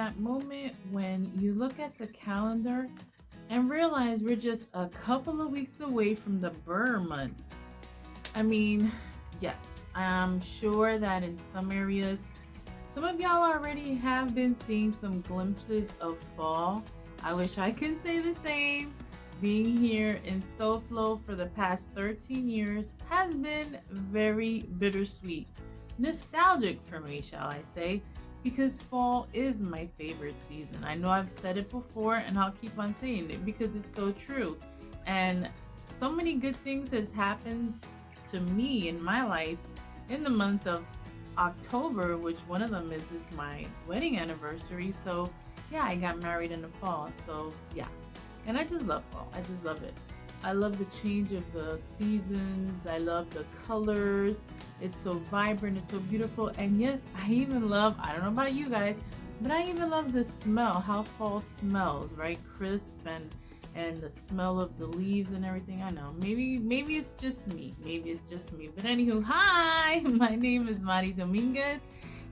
that moment when you look at the calendar and realize we're just a couple of weeks away from the Burr months. I mean, yes, I'm sure that in some areas, some of y'all already have been seeing some glimpses of fall. I wish I could say the same. Being here in SoFlo for the past 13 years has been very bittersweet. Nostalgic for me, shall I say, because fall is my favorite season. I know I've said it before and I'll keep on saying it because it's so true. And so many good things has happened to me in my life in the month of October, which one of them is it's my wedding anniversary. So yeah, I got married in the fall. So yeah. And I just love fall. I just love it. I love the change of the seasons. I love the colors. It's so vibrant, it's so beautiful. And yes, I even love, I don't know about you guys, but I even love the smell, how fall smells, right? Crisp and the smell of the leaves and everything. I know. Maybe it's just me. Maybe it's just me. But anywho, hi. My name is Mari Dominguez.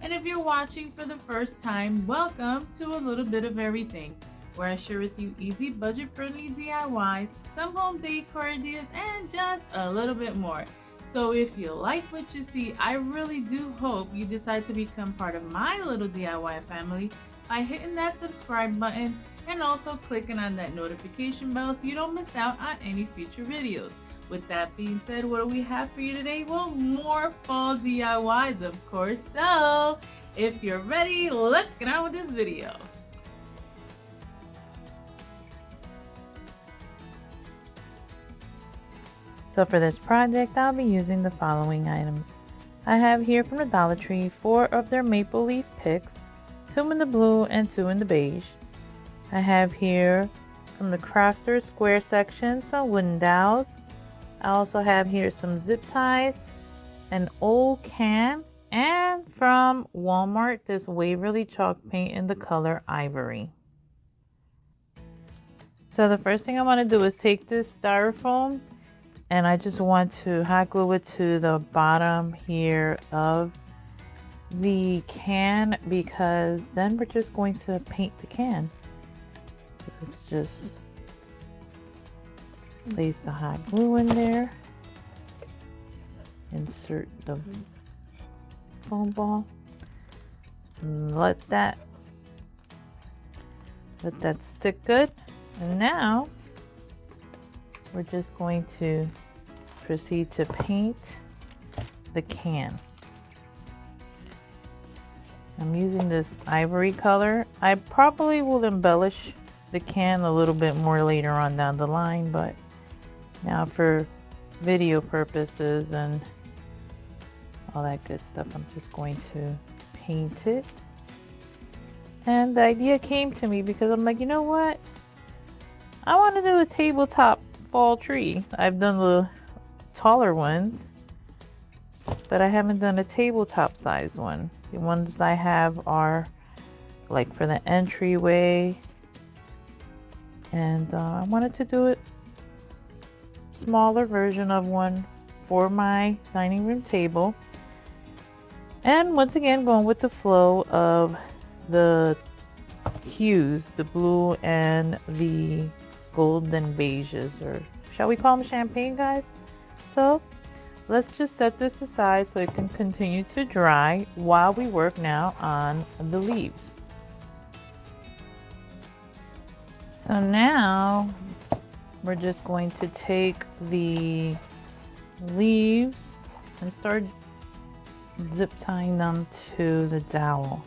And if you're watching for the first time, welcome to a little bit of everything, where I share with you easy budget-friendly DIYs, some home decor ideas, and just a little bit more. So if you like what you see, I really do hope you decide to become part of my little DIY family by hitting that subscribe button and also clicking on that notification bell so you don't miss out on any future videos. With that being said, what do we have for you today? Well, more fall DIYs, of course. So if you're ready, let's get on with this video. So for this project, I'll be using the following items. I have here from the Dollar Tree 4 of their maple leaf picks, 2 in the blue and 2 in the beige. I have here from the Crafter Square section some wooden dowels. I also have here some zip ties, an old can, and from Walmart this Waverly chalk paint in the color ivory. So the first thing I want to do is take this styrofoam and I just want to hot glue it to the bottom here of the can, because then we're just going to paint the can. Let's just place the hot glue in there, insert the foam ball, and let that stick good. And now we're just going to proceed to paint the can. I'm using this ivory color. I probably will embellish the can a little bit more later on down the line, but now for video purposes and all that good stuff, I'm just going to paint it. And the idea came to me because I'm like, you know what? I want to do a tabletop fall tree. I've done the taller ones, but I haven't done a tabletop size one. The ones I have are like for the entryway, and I wanted to do it smaller version of one for my dining room table. And once again, going with the flow of the hues, the blue and the golden beiges, or shall we call them champagne, guys? So let's just set this aside so it can continue to dry while we work now on the leaves. So now we're just going to take the leaves and start zip tying them to the dowel.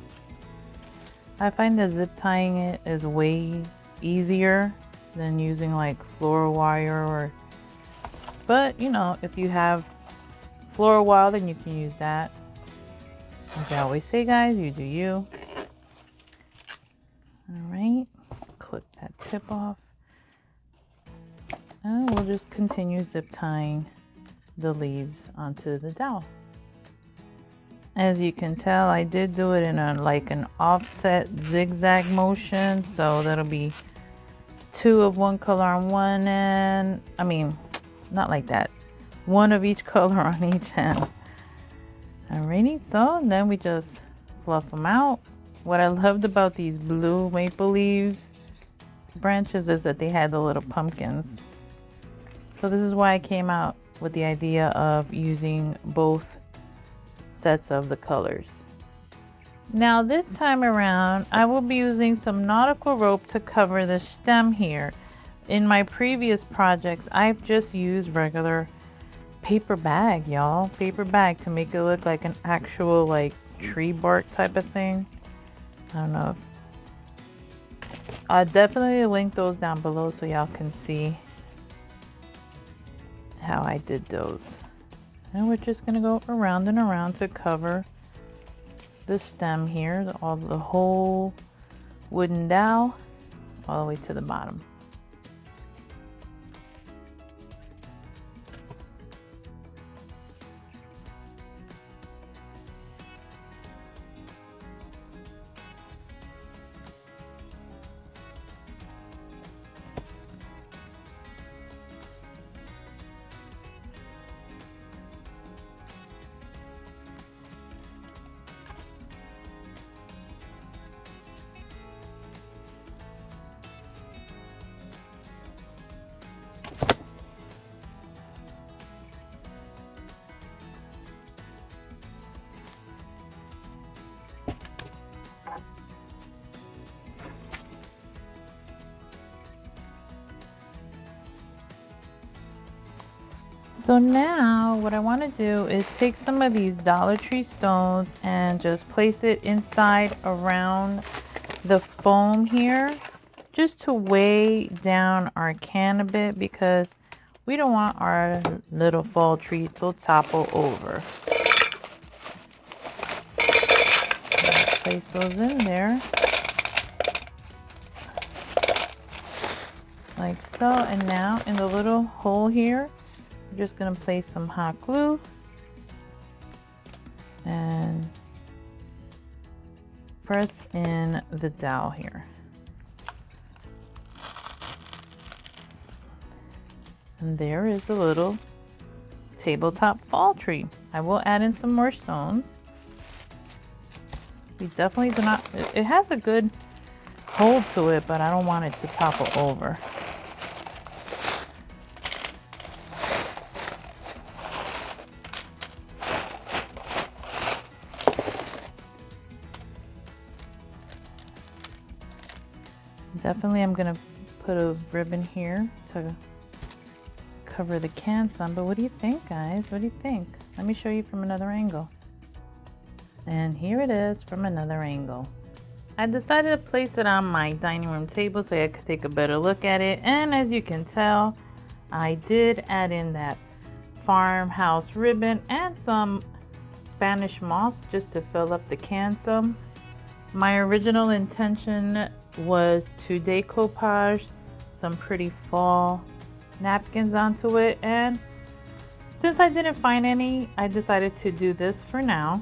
I find that zip tying it is way easier than using like floral wire, or but you know, if you have floral wire then you can use that. Like I always say, guys, you do you. Alright, clip that tip off, and we'll just continue zip tying the leaves onto the dowel. As you can tell, I did do it in an offset zigzag motion, so that'll be 2 of one color on one end. I mean, not like that. 1 of each color on each end. Alrighty, so then we just fluff them out. What I loved about these blue maple leaves branches is that they had the little pumpkins. So this is why I came out with the idea of using both sets of the colors. Now this time around, I will be using some nautical rope to cover the stem here. In my previous projects, I've just used regular paper bag, y'all. Paper bag to make it look like an actual like tree bark type of thing. I don't know. I'll definitely link those down below so y'all can see how I did those. And we're just gonna go around and around to cover the stem here, the whole wooden dowel all the way to the bottom. So now what I want to do is take some of these Dollar Tree stones and just place it inside around the foam here, just to weigh down our can a bit, because we don't want our little fall tree to topple over. Place those in there like so, and now in the little hole here, I'm just going to place some hot glue and press in the dowel here. And there is a little tabletop fall tree. I will add in some more stones. We definitely do not, it has a good hold to it, but I don't want it to topple over. Definitely I'm gonna put a ribbon here to cover the can some, but what do you think, guys? What do you think? Let me show you from another angle. And here it is from another angle. I decided to place it on my dining room table so I could take a better look at it, and as you can tell, I did add in that farmhouse ribbon and some Spanish moss just to fill up the can some. My original intention was to decoupage some pretty fall napkins onto it, and since I didn't find any, I decided to do this for now.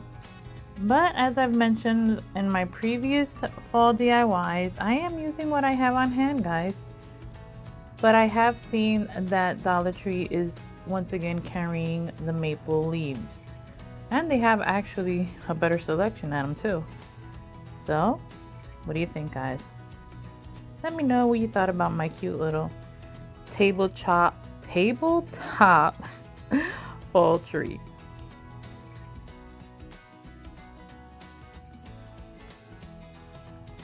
But as I've mentioned in my previous fall DIYs, I am using what I have on hand, guys. But I have seen that Dollar Tree is once again carrying the maple leaves, and they have actually a better selection at them too. So what do you think, guys? Let me know what you thought about my cute little tabletop fall tree.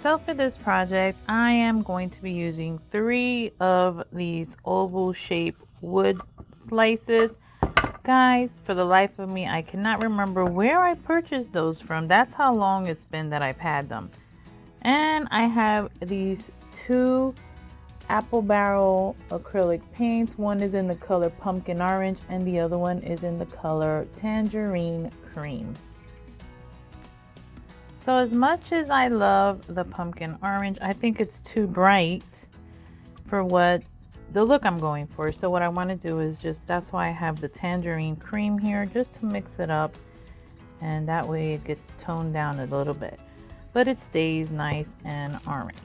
So for this project, I am going to be using 3 of these oval shaped wood slices. Guys, for the life of me, I cannot remember where I purchased those from. That's how long it's been that I've had them. And I have these 2 apple barrel acrylic paints. One is in the color pumpkin orange and the other one is in the color tangerine cream. So as much as I love the pumpkin orange, I think it's too bright for what the look I'm going for. So what I want to do is that's why I have the tangerine cream here, just to mix it up, and that way it gets toned down a little bit, but it stays nice and orange.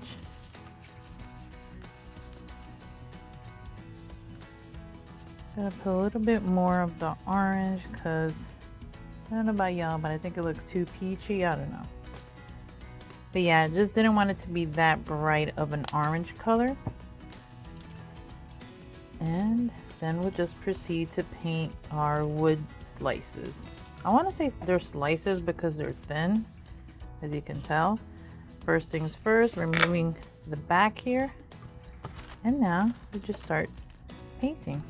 Gotta put a little bit more of the orange because I don't know about y'all, but I think it looks too peachy. I don't know. But yeah, I just didn't want it to be that bright of an orange color. And then we'll just proceed to paint our wood slices. I want to say they're slices because they're thin, as you can tell. First things first, removing the back here. And now we just start painting.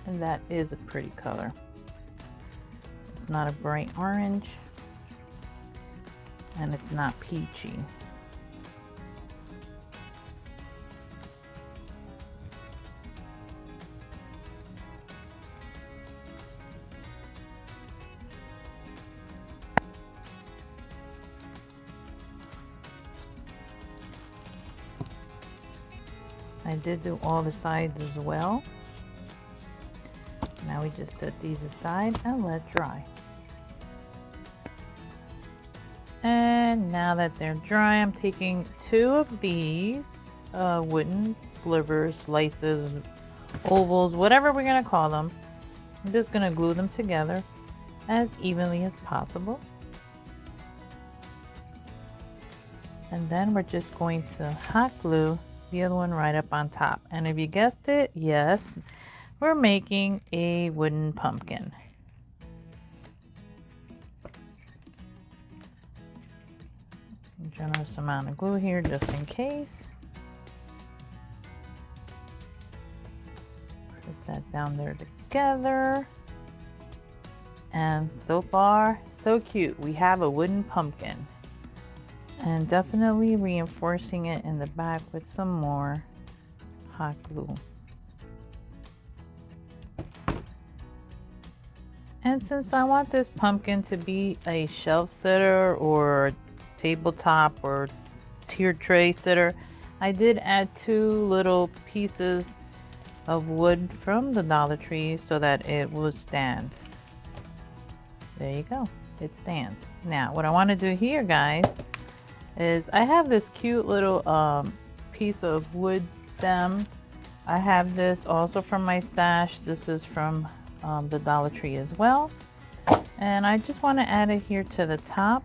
And that is a pretty color. It's not a bright orange. And it's not peachy. I did do all the sides as well. Now we just set these aside and let dry. And now that they're dry, I'm taking 2 of these wooden slivers, slices, ovals, whatever we're gonna call them. I'm just gonna glue them together as evenly as possible. And then we're just going to hot glue the other one right up on top. And if you guessed it, yes, we're making a wooden pumpkin. Generous amount of glue here just in case. Press that down there together. And so far, so cute. We have a wooden pumpkin. And definitely reinforcing it in the back with some more hot glue. And since I want this pumpkin to be a shelf sitter or tabletop or tier tray sitter, I did add 2 little pieces of wood from the Dollar Tree so that it would stand. There you go, it stands. Now what I want to do here, guys, is I have this cute little piece of wood stem. I have this also from my stash. This is from the Dollar Tree as well, and I just want to add it here to the top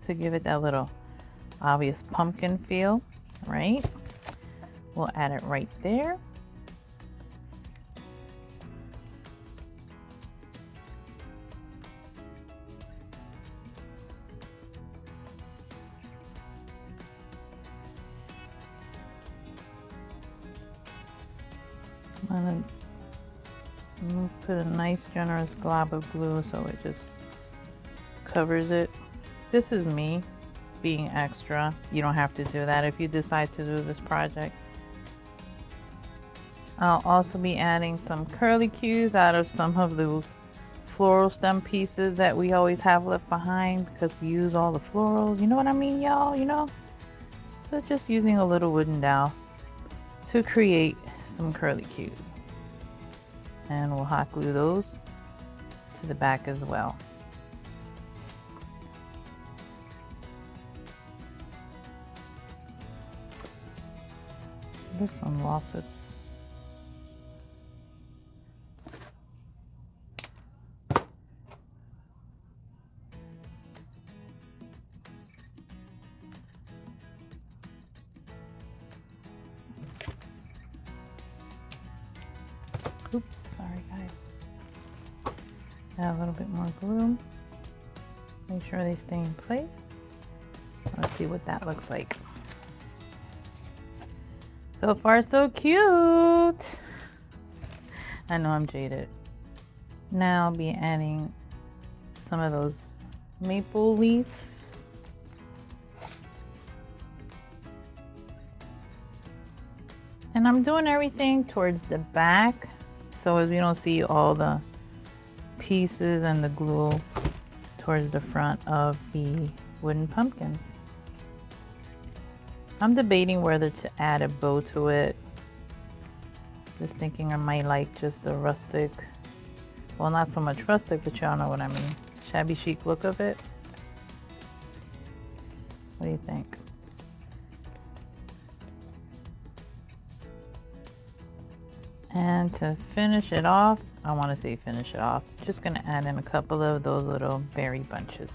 to give it that little obvious pumpkin feel, right? We'll add it right there. I'm gonna put a nice generous glob of glue so it just covers it. This is me being extra. You don't have to do that if you decide to do this project. I'll also be adding some curly cues out of some of those floral stem pieces that we always have left behind because we use all the florals. You know what I mean, y'all? You know? So just using a little wooden dowel to create some curly cues. And we'll hot glue those to the back as well. This one lost its oops, sorry guys. Add a little bit more glue. Make sure they stay in place. Let's see what that looks like. So far, so cute. I know I'm jaded. Now I'll be adding some of those maple leaves. And I'm doing everything towards the back so as we don't see all the pieces and the glue towards the front of the wooden pumpkins. I'm debating whether to add a bow to it. Just thinking I might like just a rustic, well, not so much rustic, but y'all know what I mean, shabby chic look of it. What do you think? And to finish it off, I want to say finish it off, just going to add in a couple of those little berry bunches.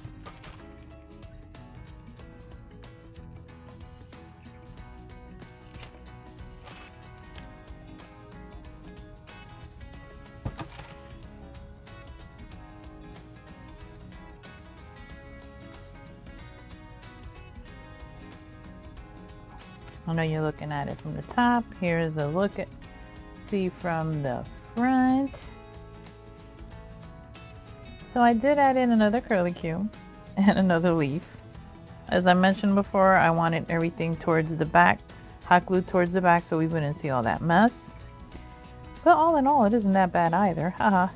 I know you're looking at it from the top. Here's a look at see from the front. So I did add in another curlicue and another leaf. As I mentioned before, I wanted everything towards the back, hot glued towards the back so we wouldn't see all that mess. But all in all, it isn't that bad either. Haha.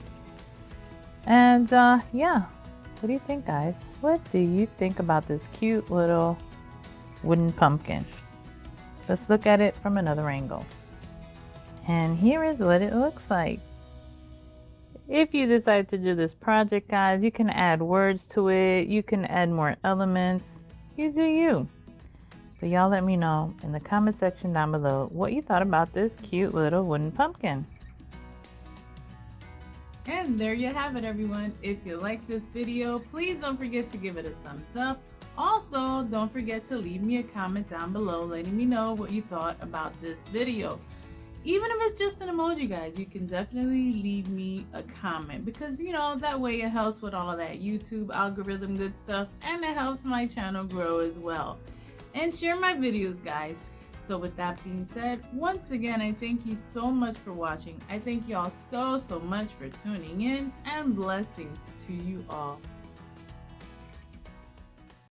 And yeah, what do you think, guys? What do you think about this cute little wooden pumpkin? Let's look at it from another angle. And here is what it looks like. If you decide to do this project, guys, you can add words to it. You can add more elements. You do you. But y'all let me know in the comment section down below what you thought about this cute little wooden pumpkin. And there you have it, everyone. If you like this video, please don't forget to give it a thumbs up. Also, don't forget to leave me a comment down below letting me know what you thought about this video. Even if it's just an emoji, guys, you can definitely leave me a comment because, you know, that way it helps with all of that YouTube algorithm good stuff, and it helps my channel grow as well. And share my videos, guys. So with that being said, once again, I thank you so much for watching. I thank y'all so much for tuning in, and blessings to you all.